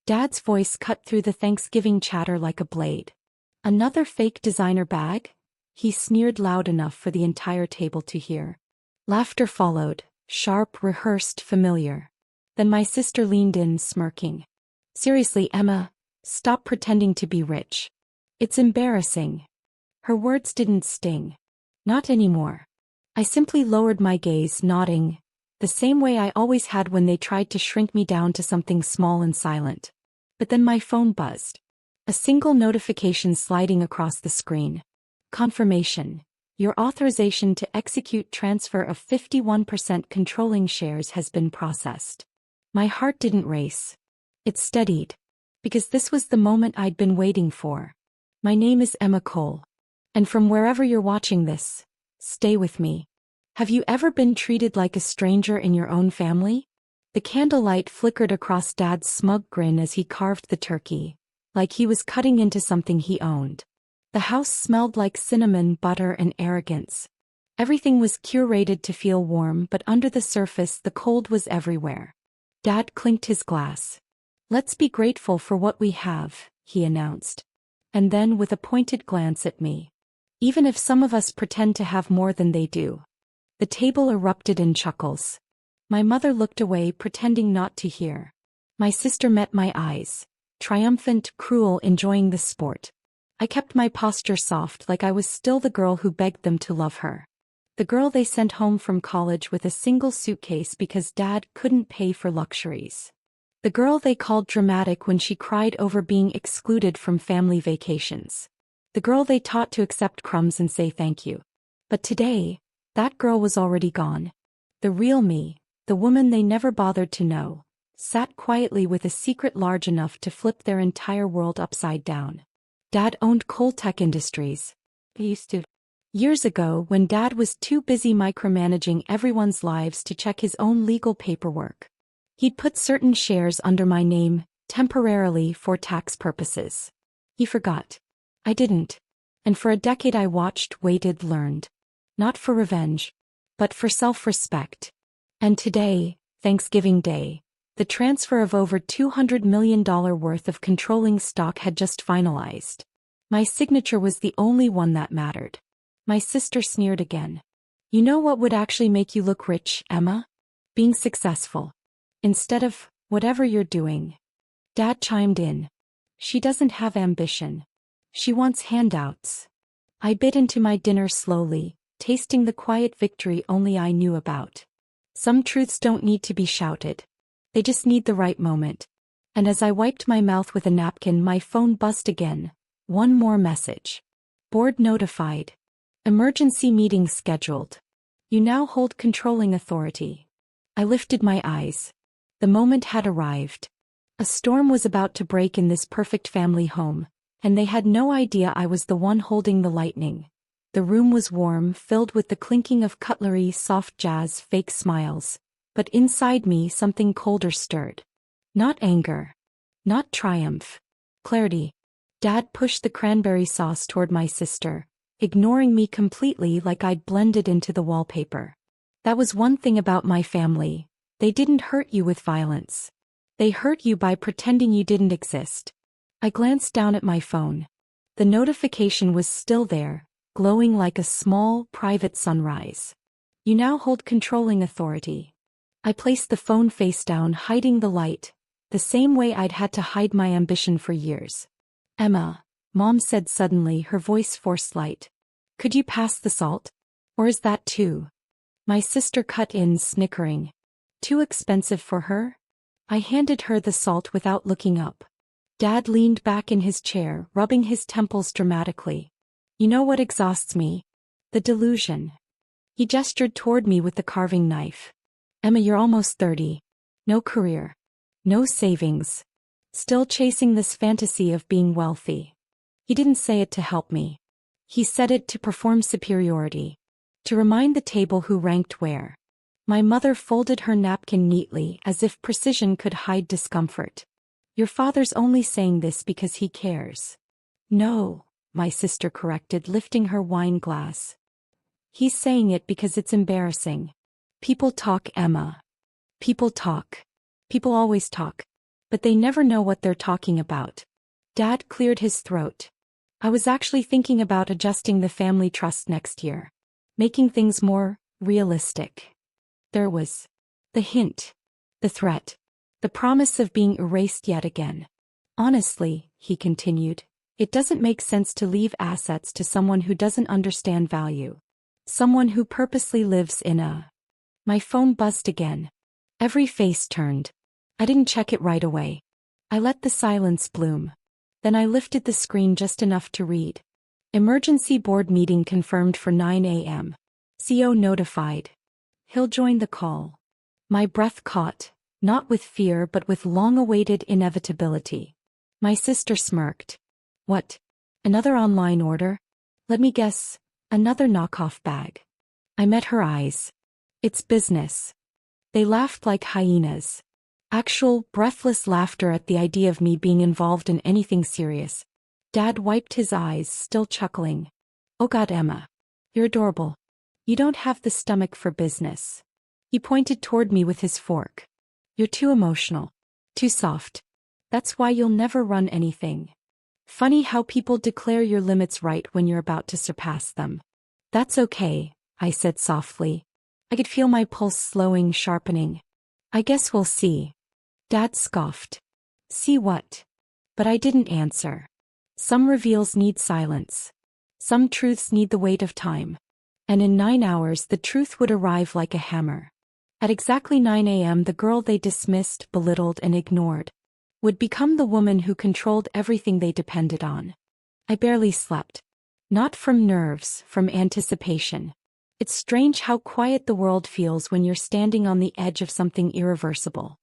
Dad's voice cut through the Thanksgiving chatter like a blade. Another fake designer bag? He sneered loud enough for the entire table to hear. Laughter followed, sharp, rehearsed, familiar. Then my sister leaned in, smirking. Seriously, Emma, stop pretending to be rich. It's embarrassing. Her words didn't sting. Not anymore. I simply lowered my gaze, nodding, the same way I always had when they tried to shrink me down to something small and silent. But then my phone buzzed. A single notification sliding across the screen. Confirmation. Your authorization to execute transfer of 51% controlling shares has been processed. My heart didn't race. It steadied. Because this was the moment I'd been waiting for. My name is Emma Cole. And from wherever you're watching this, stay with me. Have you ever been treated like a stranger in your own family? The candlelight flickered across Dad's smug grin as he carved the turkey, like he was cutting into something he owned. The house smelled like cinnamon, butter, and arrogance. Everything was curated to feel warm, but under the surface the cold was everywhere. Dad clinked his glass. Let's be grateful for what we have, he announced. And then with a pointed glance at me. Even if some of us pretend to have more than they do. The table erupted in chuckles. My mother looked away, pretending not to hear. My sister met my eyes. Triumphant, cruel, enjoying the sport. I kept my posture soft, like I was still the girl who begged them to love her. The girl they sent home from college with a single suitcase because Dad couldn't pay for luxuries. The girl they called dramatic when she cried over being excluded from family vacations. The girl they taught to accept crumbs and say thank you. But today, that girl was already gone. The real me, the woman they never bothered to know, sat quietly with a secret large enough to flip their entire world upside down. Dad owned Coltech Industries. He used to. Years ago, when Dad was too busy micromanaging everyone's lives to check his own legal paperwork. He'd put certain shares under my name, temporarily for tax purposes. He forgot. I didn't. And for a decade I watched, waited, learned. Not for revenge, but for self-respect. And today, Thanksgiving Day, the transfer of over $200 million worth of controlling stock had just finalized. My signature was the only one that mattered. My sister sneered again. You know what would actually make you look rich, Emma? Being successful. Instead of, whatever you're doing. Dad chimed in. She doesn't have ambition. She wants handouts. I bit into my dinner slowly, tasting the quiet victory only I knew about. Some truths don't need to be shouted. They just need the right moment. And as I wiped my mouth with a napkin, my phone buzzed again. One more message. Board notified. Emergency meeting scheduled. You now hold controlling authority. I lifted my eyes. The moment had arrived. A storm was about to break in this perfect family home, and they had no idea I was the one holding the lightning. The room was warm, filled with the clinking of cutlery, soft jazz, fake smiles. But inside me something colder stirred. Not anger. Not triumph. Clarity. Dad pushed the cranberry sauce toward my sister, ignoring me completely like I'd blended into the wallpaper. That was one thing about my family. They didn't hurt you with violence. They hurt you by pretending you didn't exist. I glanced down at my phone. The notification was still there, glowing like a small, private sunrise. You now hold controlling authority. I placed the phone face down, hiding the light, the same way I'd had to hide my ambition for years. Emma, Mom said suddenly, her voice forced light. Could you pass the salt? Or is that too? My sister cut in, snickering. Too expensive for her? I handed her the salt without looking up. Dad leaned back in his chair, rubbing his temples dramatically. You know what exhausts me? The delusion. He gestured toward me with the carving knife. Emma, you're almost 30. No career. No savings. Still chasing this fantasy of being wealthy. He didn't say it to help me. He said it to perform superiority. To remind the table who ranked where. My mother folded her napkin neatly as if precision could hide discomfort. Your father's only saying this because he cares. No, my sister corrected, lifting her wine glass. He's saying it because it's embarrassing. People talk, Emma. People talk. People always talk. But they never know what they're talking about. Dad cleared his throat. I was actually thinking about adjusting the family trust next year. Making things more realistic. There was the hint, the threat, the promise of being erased yet again. Honestly, he continued, it doesn't make sense to leave assets to someone who doesn't understand value. Someone who purposely lives in a... My phone buzzed again. Every face turned. I didn't check it right away. I let the silence bloom. Then I lifted the screen just enough to read. Emergency board meeting confirmed for 9 a.m. CEO notified. He'll join the call. My breath caught, not with fear but with long-awaited inevitability. My sister smirked. What? Another online order? Let me guess, another knockoff bag. I met her eyes. It's business. They laughed like hyenas. Actual, breathless laughter at the idea of me being involved in anything serious. Dad wiped his eyes, still chuckling. Oh God, Emma. You're adorable. You don't have the stomach for business. He pointed toward me with his fork. You're too emotional. Too soft. That's why you'll never run anything. Funny how people declare your limits right when you're about to surpass them. That's okay, I said softly. I could feel my pulse slowing, sharpening. I guess we'll see. Dad scoffed. See what? But I didn't answer. Some reveals need silence. Some truths need the weight of time. And in 9 hours the truth would arrive like a hammer. At exactly 9 a.m. the girl they dismissed, belittled and ignored would become the woman who controlled everything they depended on. I barely slept. Not from nerves, from anticipation. It's strange how quiet the world feels when you're standing on the edge of something irreversible.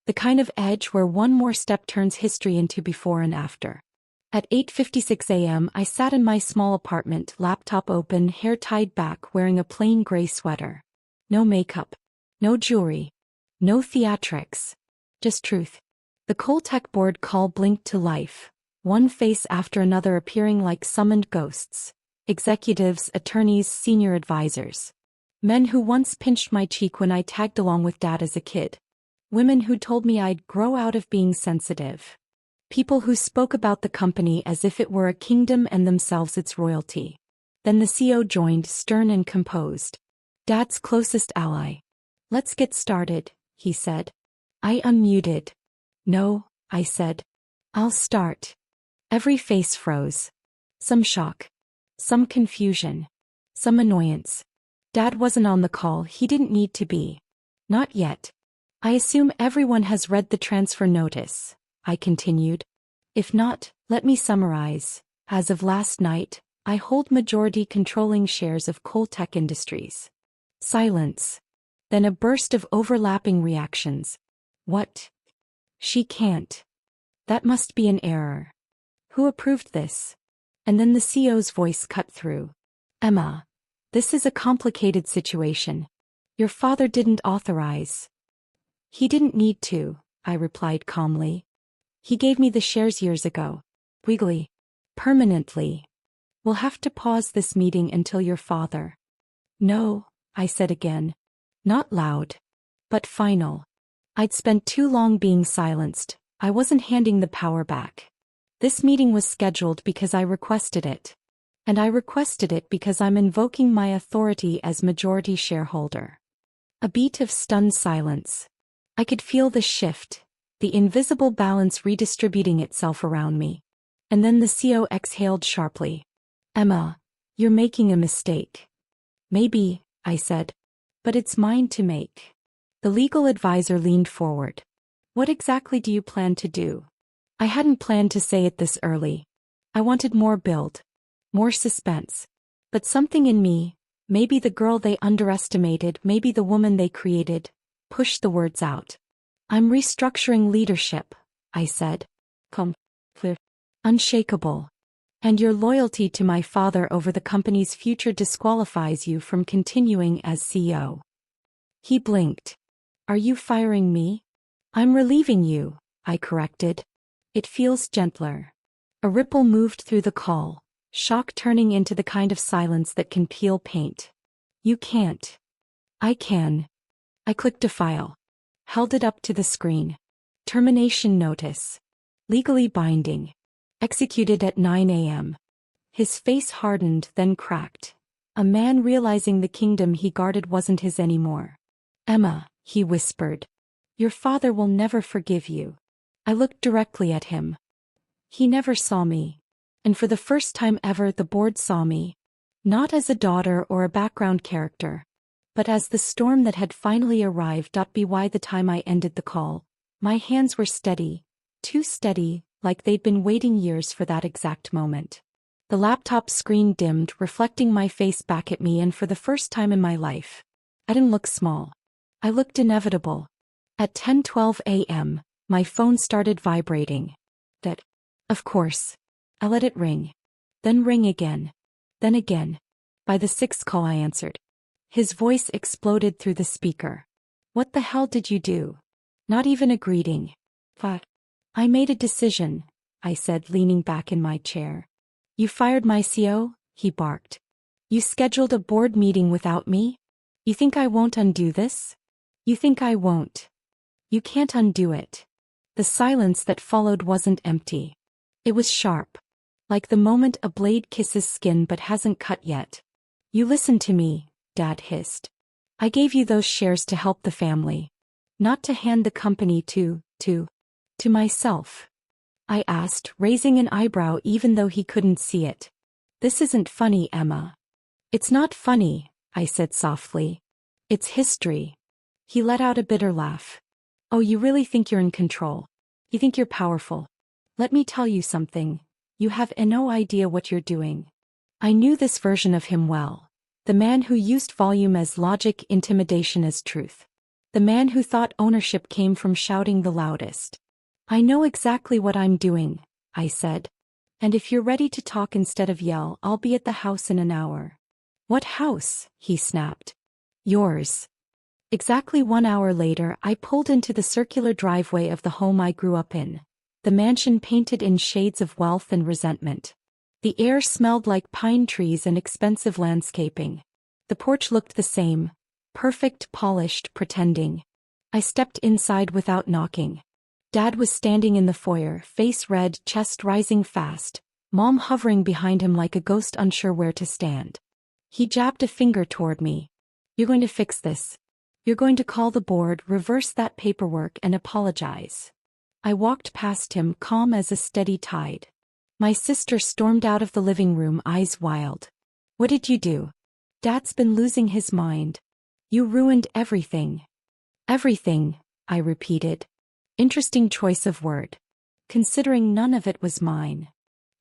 The kind of edge where one more step turns history into before and after. At 8:56 a.m. I sat in my small apartment, laptop open, hair tied back, wearing a plain gray sweater. No makeup. No jewelry. No theatrics. Just truth. The Coltech board call blinked to life, one face after another appearing like summoned ghosts. Executives, attorneys, senior advisors. Men who once pinched my cheek when I tagged along with Dad as a kid. Women who told me I'd grow out of being sensitive. People who spoke about the company as if it were a kingdom and themselves its royalty. Then the CEO joined, stern and composed. Dad's closest ally. Let's get started, he said. I unmuted. No, I said. I'll start. Every face froze. Some shock. Some confusion. Some annoyance. Dad wasn't on the call, he didn't need to be. Not yet. I assume everyone has read the transfer notice, I continued. If not, let me summarize. As of last night, I hold majority controlling shares of Coltech Industries. Silence. Then a burst of overlapping reactions. What? She can't. That must be an error. Who approved this? And then the CEO's voice cut through. Emma, this is a complicated situation. Your father didn't authorize. He didn't need to, I replied calmly. He gave me the shares years ago. Wiggly. Permanently. We'll have to pause this meeting until your father. No, I said again. Not loud. But final. I'd spent too long being silenced. I wasn't handing the power back. This meeting was scheduled because I requested it. And I requested it because I'm invoking my authority as majority shareholder. A beat of stunned silence. I could feel the shift, the invisible balance redistributing itself around me. And then the CEO exhaled sharply. Emma, you're making a mistake. Maybe, I said. But it's mine to make. The legal advisor leaned forward. What exactly do you plan to do? I hadn't planned to say it this early. I wanted more build. More suspense. But something in me, maybe the girl they underestimated, maybe the woman they created, pushed the words out. I'm restructuring leadership, I said. Unshakable. And your loyalty to my father over the company's future disqualifies you from continuing as CEO. He blinked. Are you firing me? I'm relieving you, I corrected. It feels gentler. A ripple moved through the call, shock turning into the kind of silence that can peel paint. You can't. I can. I clicked a file. Held it up to the screen. Termination notice. Legally binding. Executed at 9 a.m. His face hardened, then cracked. A man realizing the kingdom he guarded wasn't his anymore. Emma, he whispered. Your father will never forgive you. I looked directly at him. He never saw me. And for the first time ever the board saw me. Not as a daughter or a background character, but as the storm that had finally arrived. By the time I ended the call, my hands were steady, too steady, like they'd been waiting years for that exact moment. The laptop screen dimmed, reflecting my face back at me, and for the first time in my life, I didn't look small. I looked inevitable. At 10:12 a.m., my phone started vibrating. Of course. I let it ring. Then ring again. Then again. By the sixth call I answered. His voice exploded through the speaker. What the hell did you do? Not even a greeting. I made a decision, I said, leaning back in my chair. You fired my CO? He barked. You scheduled a board meeting without me? You think I won't undo this? You think I won't? You can't undo it. The silence that followed wasn't empty. It was sharp. Like the moment a blade kisses skin but hasn't cut yet. You listen to me, Dad hissed. I gave you those shares to help the family. Not to hand the company to myself. I asked, raising an eyebrow even though he couldn't see it. This isn't funny, Emma. It's not funny, I said softly. It's history. He let out a bitter laugh. Oh, you really think you're in control? You think you're powerful? Let me tell you something. You have no idea what you're doing. I knew this version of him well. The man who used volume as logic, intimidation as truth. The man who thought ownership came from shouting the loudest. I know exactly what I'm doing, I said. And if you're ready to talk instead of yell, I'll be at the house in an hour. What house? He snapped. Yours. Exactly 1 hour later, I pulled into the circular driveway of the home I grew up in. The mansion painted in shades of wealth and resentment. The air smelled like pine trees and expensive landscaping. The porch looked the same. Perfect, polished, pretending. I stepped inside without knocking. Dad was standing in the foyer, face red, chest rising fast, Mom hovering behind him like a ghost unsure where to stand. He jabbed a finger toward me. You're going to fix this. You're going to call the board, reverse that paperwork, and apologize. I walked past him, calm as a steady tide. My sister stormed out of the living room, eyes wild. What did you do? Dad's been losing his mind. You ruined everything. Everything, I repeated. Interesting choice of word. Considering none of it was mine.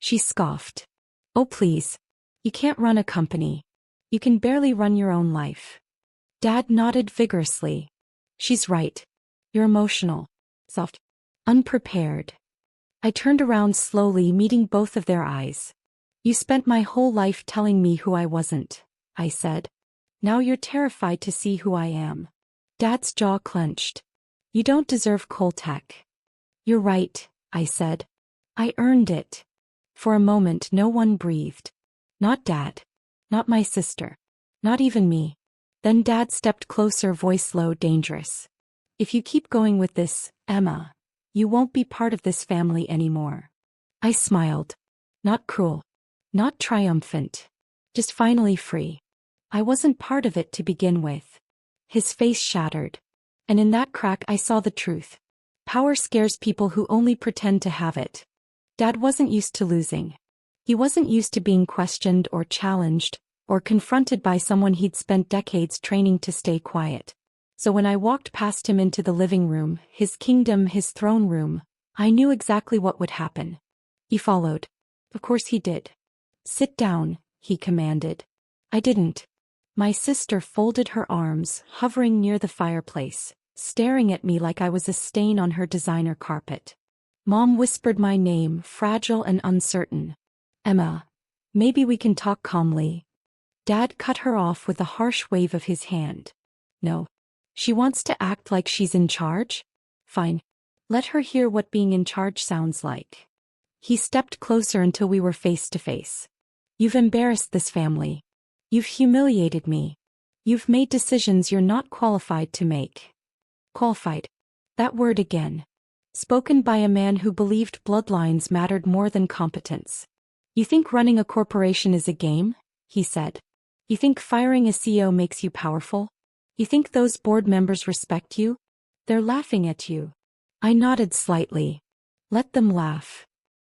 She scoffed. Oh please. You can't run a company. You can barely run your own life. Dad nodded vigorously. She's right. You're emotional. Soft. Unprepared. I turned around slowly, meeting both of their eyes. You spent my whole life telling me who I wasn't, I said. Now you're terrified to see who I am. Dad's jaw clenched. You don't deserve Coltech. You're right, I said. I earned it. For a moment no one breathed. Not Dad. Not my sister. Not even me. Then Dad stepped closer, voice low, dangerous. If you keep going with this, Emma, you won't be part of this family anymore. I smiled. Not cruel. Not triumphant. Just finally free. I wasn't part of it to begin with. His face shattered. And in that crack I saw the truth. Power scares people who only pretend to have it. Dad wasn't used to losing. He wasn't used to being questioned or challenged, or confronted by someone he'd spent decades training to stay quiet. So when I walked past him into the living room, his kingdom, his throne room, I knew exactly what would happen. He followed. Of course he did. Sit down, he commanded. I didn't. My sister folded her arms, hovering near the fireplace, staring at me like I was a stain on her designer carpet. Mom whispered my name, fragile and uncertain. Emma, maybe we can talk calmly. Dad cut her off with a harsh wave of his hand. No. She wants to act like she's in charge? Fine. Let her hear what being in charge sounds like. He stepped closer until we were face to face. You've embarrassed this family. You've humiliated me. You've made decisions you're not qualified to make. Qualified. That word again. spoken by a man who believed bloodlines mattered more than competence. You think running a corporation is a game? He said. You think firing a CEO makes you powerful? You think those board members respect you? They're laughing at you. I nodded slightly. Let them laugh.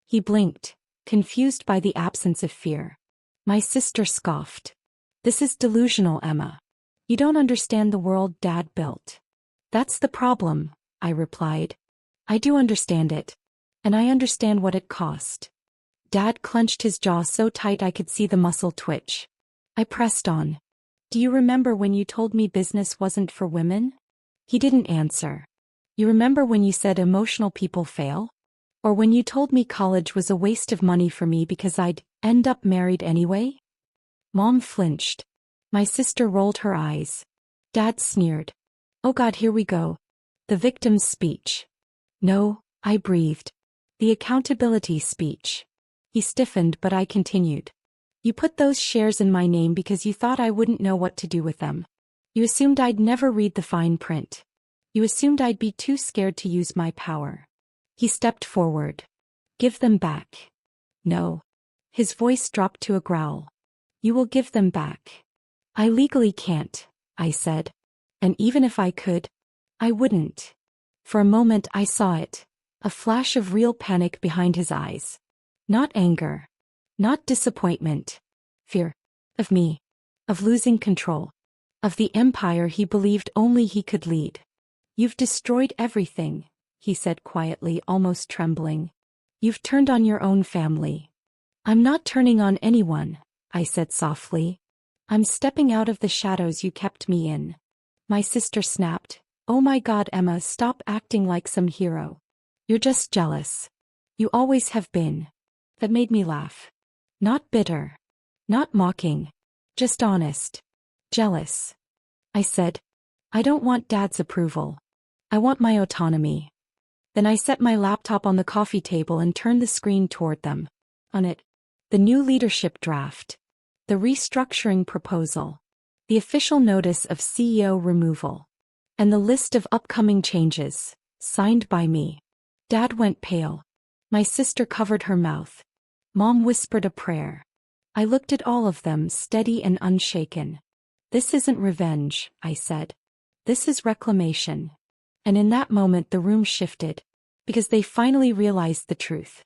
He blinked, confused by the absence of fear. My sister scoffed. This is delusional, Emma. You don't understand the world Dad built. That's the problem, I replied. I do understand it. And I understand what it cost. Dad clenched his jaw so tight I could see the muscle twitch. I pressed on. Do you remember when you told me business wasn't for women? He didn't answer. You remember when you said emotional people fail? Or when you told me college was a waste of money for me because I'd end up married anyway? Mom flinched. My sister rolled her eyes. Dad sneered. Oh God, here we go. The victim's speech. No, I breathed. The accountability speech. He stiffened, but I continued. You put those shares in my name because you thought I wouldn't know what to do with them. You assumed I'd never read the fine print. You assumed I'd be too scared to use my power. He stepped forward. Give them back. No. His voice dropped to a growl. You will give them back. I legally can't, I said. And even if I could, I wouldn't. For a moment I saw it. A flash of real panic behind his eyes. Not anger. Not disappointment. Fear. Of me. Of losing control. Of the empire he believed only he could lead. You've destroyed everything, he said quietly, almost trembling. You've turned on your own family. I'm not turning on anyone, I said softly. I'm stepping out of the shadows you kept me in. My sister snapped. Oh my God, Emma, stop acting like some hero. You're just jealous. You always have been. That made me laugh. Not bitter. Not mocking. Just honest. Jealous. I said. I don't want Dad's approval. I want my autonomy. Then I set my laptop on the coffee table and turned the screen toward them. On it, the new leadership draft. The restructuring proposal. The official notice of CEO removal. And the list of upcoming changes, signed by me. Dad went pale. My sister covered her mouth. Mom whispered a prayer. I looked at all of them, steady and unshaken. This isn't revenge, I said. This is reclamation. And in that moment the room shifted. Because they finally realized the truth.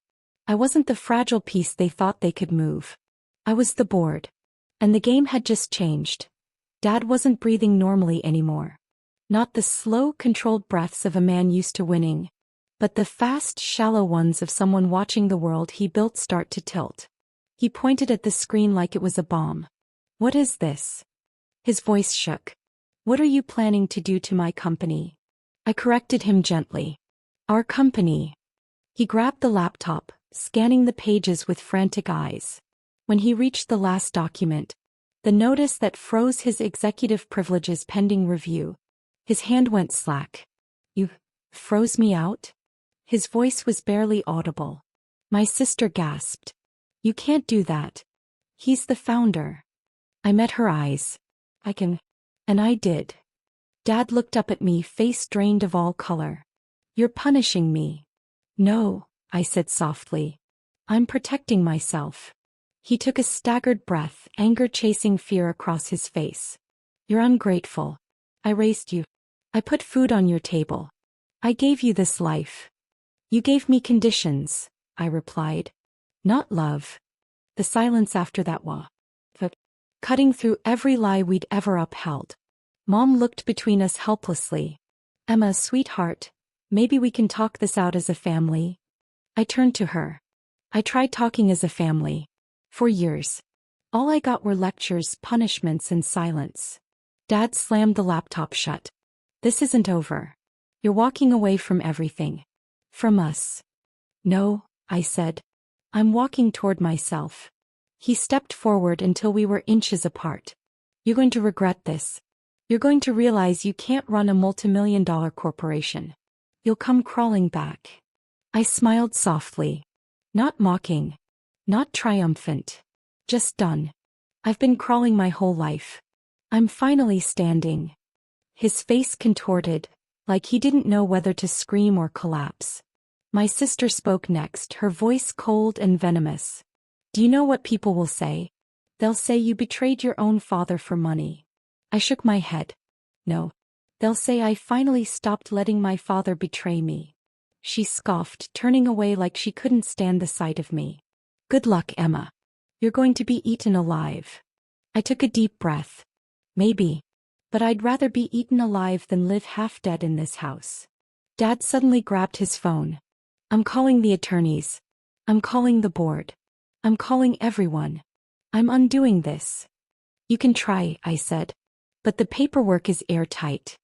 I wasn't the fragile piece they thought they could move. I was the board. And the game had just changed. Dad wasn't breathing normally anymore. Not the slow, controlled breaths of a man used to winning. But the fast, shallow ones of someone watching the world he built start to tilt. He pointed at the screen like it was a bomb. What is this? His voice shook. What are you planning to do to my company? I corrected him gently. Our company. He grabbed the laptop, scanning the pages with frantic eyes. When he reached the last document, the notice that froze his executive privileges pending review, his hand went slack. You froze me out? His voice was barely audible. My sister gasped. You can't do that. He's the founder. I met her eyes. I can. And I did. Dad looked up at me, face drained of all color. You're punishing me. No, I said softly. I'm protecting myself. He took a staggered breath, anger chasing fear across his face. You're ungrateful. I raised you. I put food on your table. I gave you this life. You gave me conditions, I replied. Not love. The silence after that was cutting through every lie we'd ever upheld. Mom looked between us helplessly. Emma, sweetheart, maybe we can talk this out as a family. I turned to her. I tried talking as a family. For years. All I got were lectures, punishments, and silence. Dad slammed the laptop shut. This isn't over. You're walking away from everything. From us. No, I said. I'm walking toward myself. He stepped forward until we were inches apart. You're going to regret this. You're going to realize you can't run a multimillion-dollar corporation. You'll come crawling back. I smiled softly. Not mocking. Not triumphant. Just done. I've been crawling my whole life. I'm finally standing. His face contorted, like he didn't know whether to scream or collapse. My sister spoke next, her voice cold and venomous. Do you know what people will say? They'll say you betrayed your own father for money. I shook my head. No. They'll say I finally stopped letting my father betray me. She scoffed, turning away like she couldn't stand the sight of me. Good luck, Emma. You're going to be eaten alive. I took a deep breath. Maybe. But I'd rather be eaten alive than live half dead in this house. Dad suddenly grabbed his phone. I'm calling the attorneys. I'm calling the board. I'm calling everyone. I'm undoing this. You can try, I said. But the paperwork is airtight.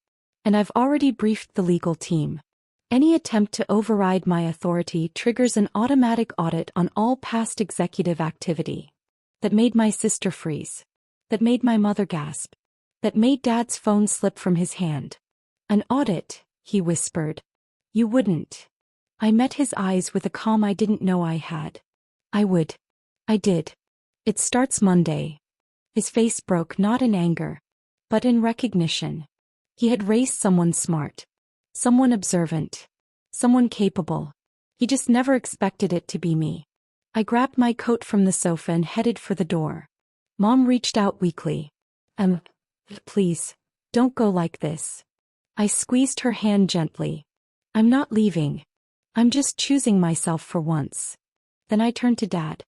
And I've already briefed the legal team. Any attempt to override my authority triggers an automatic audit on all past executive activity. That made my sister freeze. That made my mother gasp. That made Dad's phone slip from his hand. An audit, he whispered. You wouldn't. I met his eyes with a calm I didn't know I had. I would. I did. It starts Monday. His face broke not in anger, but in recognition. He had raised someone smart. Someone observant. Someone capable. He just never expected it to be me. I grabbed my coat from the sofa and headed for the door. Mom reached out weakly. Please, don't go like this. I squeezed her hand gently. I'm not leaving. I'm just choosing myself for once. Then I turned to Dad.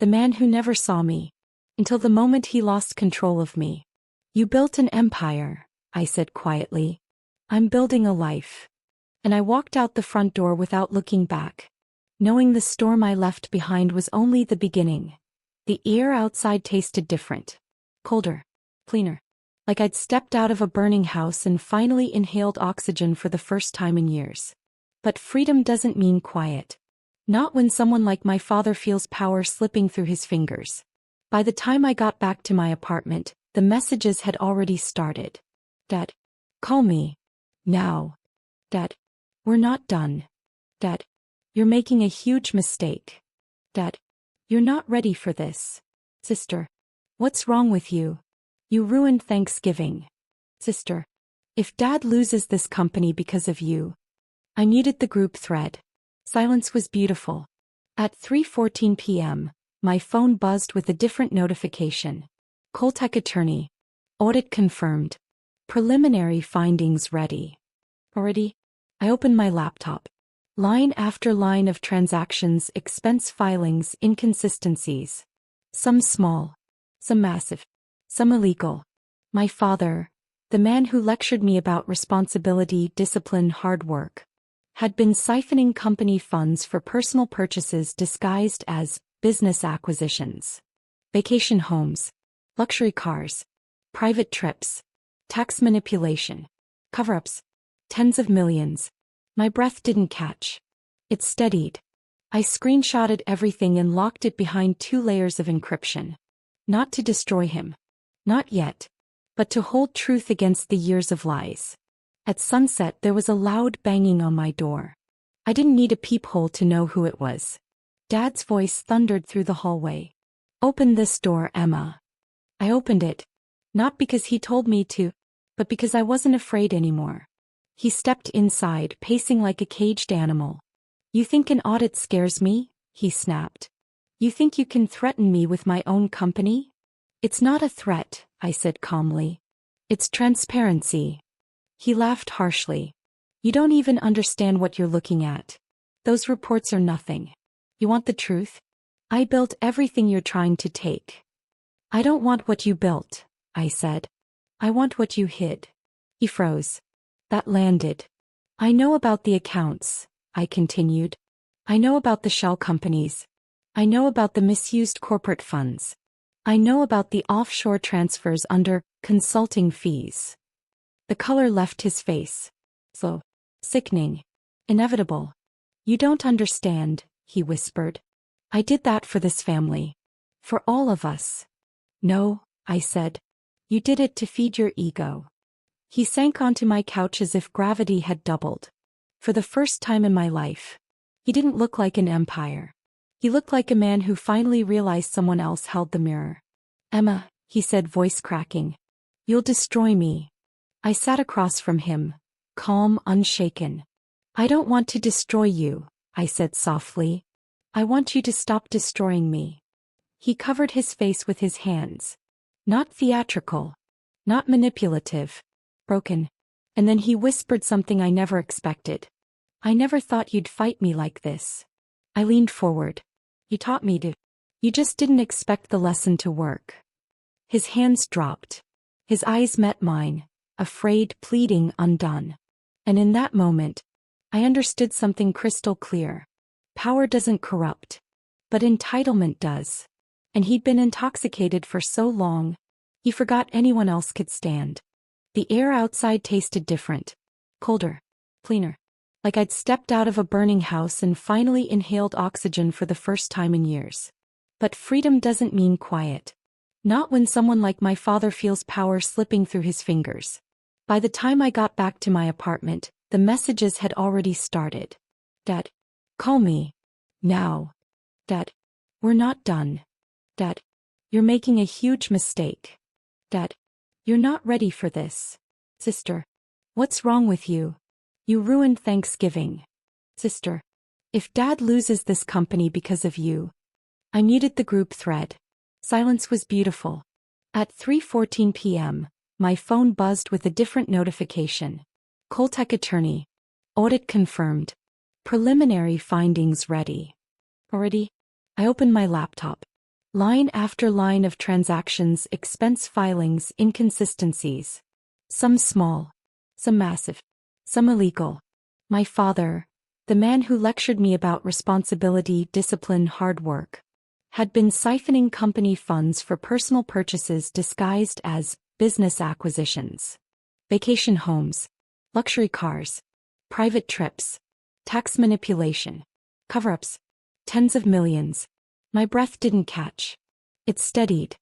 The man who never saw me. Until the moment he lost control of me. You built an empire, I said quietly. I'm building a life. And I walked out the front door without looking back. Knowing the storm I left behind was only the beginning. The air outside tasted different. Colder. Cleaner. Like I'd stepped out of a burning house and finally inhaled oxygen for the first time in years. But freedom doesn't mean quiet. Not when someone like my father feels power slipping through his fingers. By the time I got back to my apartment, the messages had already started. Dad. Call me. Now. Dad. We're not done. Dad. You're making a huge mistake. Dad. You're not ready for this. Sister. What's wrong with you? You ruined Thanksgiving. Sister. If Dad loses this company because of you. I muted the group thread. Silence was beautiful. At 3:14 p.m., my phone buzzed with a different notification. Coltech attorney. Audit confirmed. Preliminary findings ready. Already? I opened my laptop. Line after line of transactions, expense filings, inconsistencies. Some small. Some massive. Some illegal. My father, the man who lectured me about responsibility, discipline, hard work, had been siphoning company funds for personal purchases disguised as business acquisitions. Vacation homes, luxury cars, private trips, tax manipulation, cover-ups, tens of millions. My breath didn't catch. It steadied. I screenshotted everything and locked it behind 2 layers of encryption. Not to destroy him. Not yet. But to hold truth against the years of lies. At sunset there was a loud banging on my door. I didn't need a peephole to know who it was. Dad's voice thundered through the hallway. Open this door, Emma. I opened it. Not because he told me to, but because I wasn't afraid anymore. He stepped inside, pacing like a caged animal. You think an audit scares me? He snapped. You think you can threaten me with my own company? It's not a threat, I said calmly. It's transparency. He laughed harshly. You don't even understand what you're looking at. Those reports are nothing. You want the truth? I built everything you're trying to take. I don't want what you built, I said. I want what you hid. He froze. That landed. I know about the accounts, I continued. I know about the shell companies. I know about the misused corporate funds. I know about the offshore transfers under consulting fees. The color left his face. Slow. Sickening. Inevitable. You don't understand, he whispered. I did that for this family. For all of us. No, I said. You did it to feed your ego. He sank onto my couch as if gravity had doubled. For the first time in my life. He didn't look like an empire. He looked like a man who finally realized someone else held the mirror. Emma, he said, voice cracking. You'll destroy me. I sat across from him, calm, unshaken. I don't want to destroy you, I said softly. I want you to stop destroying me. He covered his face with his hands. Not theatrical. Not manipulative. Broken. And then he whispered something I never expected. I never thought you'd fight me like this. I leaned forward. You taught me to. You just didn't expect the lesson to work. His hands dropped. His eyes met mine, afraid, pleading, undone. And in that moment, I understood something crystal clear. Power doesn't corrupt. But entitlement does. And he'd been intoxicated for so long, he forgot anyone else could stand. The air outside tasted different. Colder. Cleaner. Like I'd stepped out of a burning house and finally inhaled oxygen for the first time in years. But freedom doesn't mean quiet. Not when someone like my father feels power slipping through his fingers. By the time I got back to my apartment, the messages had already started. Dad. Call me. Now. Dad. We're not done. Dad. You're making a huge mistake. Dad. You're not ready for this. Sister. What's wrong with you? You ruined Thanksgiving. Sister. If Dad loses this company because of you. I muted the group thread. Silence was beautiful. At 3:14 p.m., my phone buzzed with a different notification. Coltech attorney. Audit confirmed. Preliminary findings ready. Already? I opened my laptop. Line after line of transactions, expense filings, inconsistencies. Some small. Some massive. Some illegal. My father, the man who lectured me about responsibility, discipline, hard work, had been siphoning company funds for personal purchases disguised as business acquisitions. Vacation homes, luxury cars, private trips, tax manipulation, cover-ups, tens of millions. My breath didn't catch. It steadied.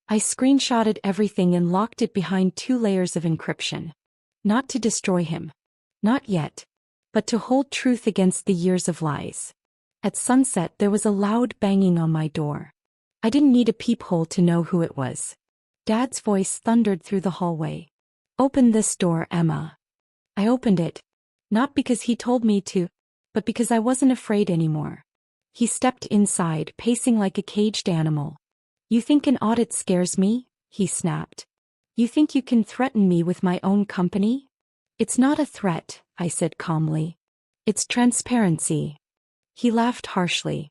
I screenshotted everything and locked it behind 2 layers of encryption. Not to destroy him. Not yet. But to hold truth against the years of lies. At sunset there was a loud banging on my door. I didn't need a peephole to know who it was. Dad's voice thundered through the hallway. Open this door, Emma. I opened it. Not because he told me to, but because I wasn't afraid anymore. He stepped inside, pacing like a caged animal. You think an audit scares me? He snapped. You think you can threaten me with my own company? It's not a threat, I said calmly. It's transparency. He laughed harshly.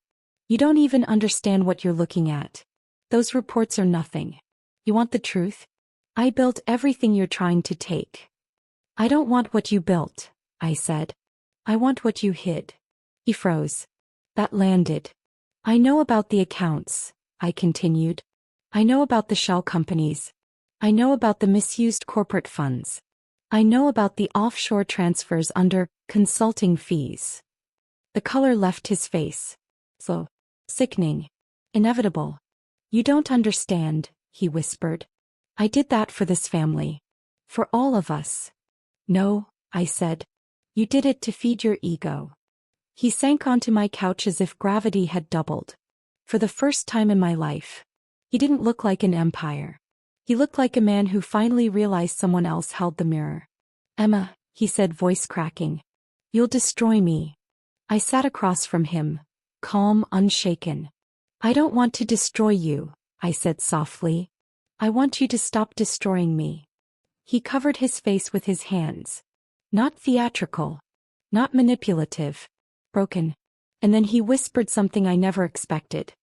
You don't even understand what you're looking at. Those reports are nothing. You want the truth? I built everything you're trying to take. I don't want what you built, I said. I want what you hid. He froze. That landed. I know about the accounts, I continued. I know about the shell companies. I know about the misused corporate funds. I know about the offshore transfers under consulting fees. The color left his face. Slow. Sickening. Inevitable. You don't understand, he whispered. I did that for this family. For all of us. No, I said. You did it to feed your ego. He sank onto my couch as if gravity had doubled. For the first time in my life. He didn't look like an empire. He looked like a man who finally realized someone else held the mirror. Emma, he said, voice cracking. You'll destroy me. I sat across from him, calm, unshaken. I don't want to destroy you, I said softly. I want you to stop destroying me. He covered his face with his hands. Not theatrical. Not manipulative. Broken. And then he whispered something I never expected.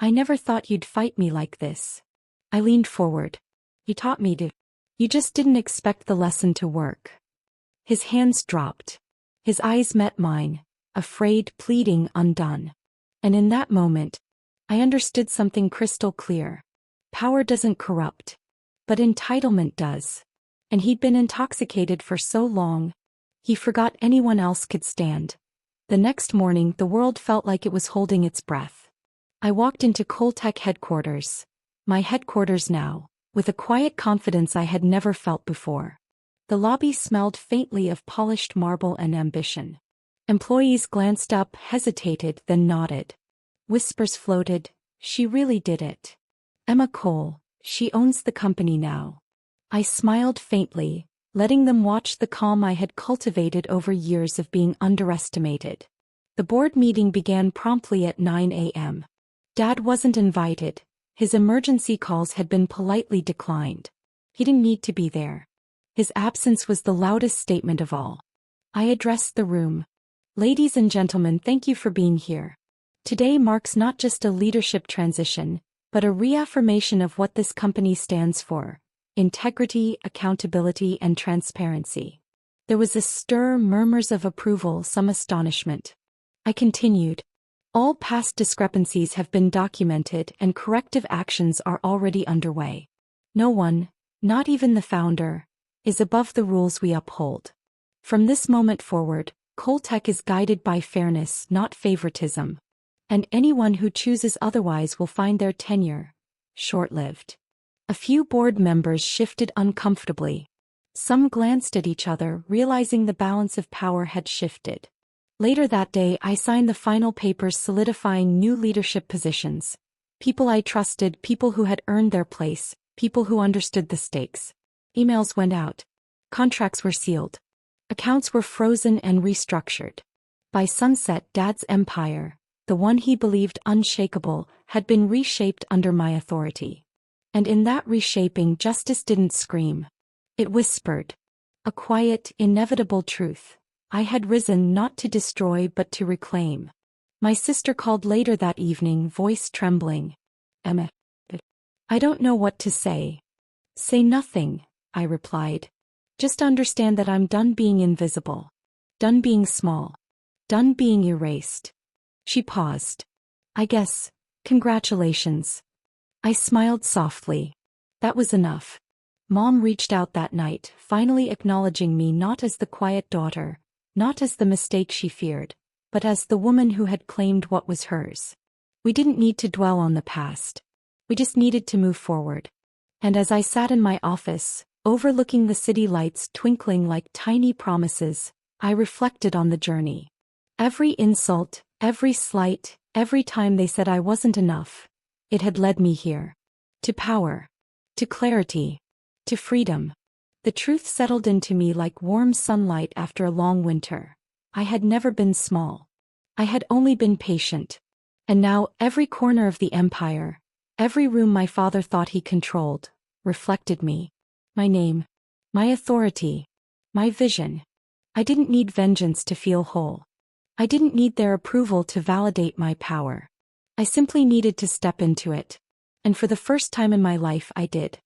I never thought you'd fight me like this. I leaned forward. You taught me to. You just didn't expect the lesson to work. His hands dropped. His eyes met mine, afraid, pleading, undone. And in that moment, I understood something crystal clear. Power doesn't corrupt. But entitlement does. And he'd been intoxicated for so long, he forgot anyone else could stand. The next morning the world felt like it was holding its breath. I walked into Coltech headquarters. My headquarters now, with a quiet confidence I had never felt before. The lobby smelled faintly of polished marble and ambition. Employees glanced up, hesitated, then nodded. Whispers floated, she really did it. Emma Cole, she owns the company now. I smiled faintly, letting them watch the calm I had cultivated over years of being underestimated. The board meeting began promptly at 9 a.m. Dad wasn't invited. His emergency calls had been politely declined. He didn't need to be there. His absence was the loudest statement of all. I addressed the room. Ladies and gentlemen, thank you for being here. Today marks not just a leadership transition, but a reaffirmation of what this company stands for: integrity, accountability, and transparency. There was a stir, murmurs of approval, some astonishment. I continued. All past discrepancies have been documented and corrective actions are already underway. No one, not even the founder, is above the rules we uphold. From this moment forward, Coltech is guided by fairness, not favoritism. And anyone who chooses otherwise will find their tenure short-lived. A few board members shifted uncomfortably. Some glanced at each other, realizing the balance of power had shifted. Later that day, I signed the final papers solidifying new leadership positions. People I trusted, people who had earned their place, people who understood the stakes. Emails went out. Contracts were sealed. Accounts were frozen and restructured. By sunset, Dad's empire, the one he believed unshakable, had been reshaped under my authority. And in that reshaping, justice didn't scream. It whispered. A quiet, inevitable truth. I had risen not to destroy but to reclaim. My sister called later that evening, voice trembling. Emma. I don't know what to say. Say nothing, I replied. Just understand that I'm done being invisible. Done being small. Done being erased. She paused. I guess, congratulations. I smiled softly. That was enough. Mom reached out that night, finally acknowledging me not as the quiet daughter, not as the mistake she feared, but as the woman who had claimed what was hers. We didn't need to dwell on the past. We just needed to move forward. And as I sat in my office, overlooking the city lights twinkling like tiny promises, I reflected on the journey. Every insult, every slight, every time they said I wasn't enough, it had led me here. To power. To clarity. To freedom. The truth settled into me like warm sunlight after a long winter. I had never been small. I had only been patient. And now every corner of the empire, every room my father thought he controlled, reflected me. My name. My authority. My vision. I didn't need vengeance to feel whole. I didn't need their approval to validate my power. I simply needed to step into it. And for the first time in my life I did.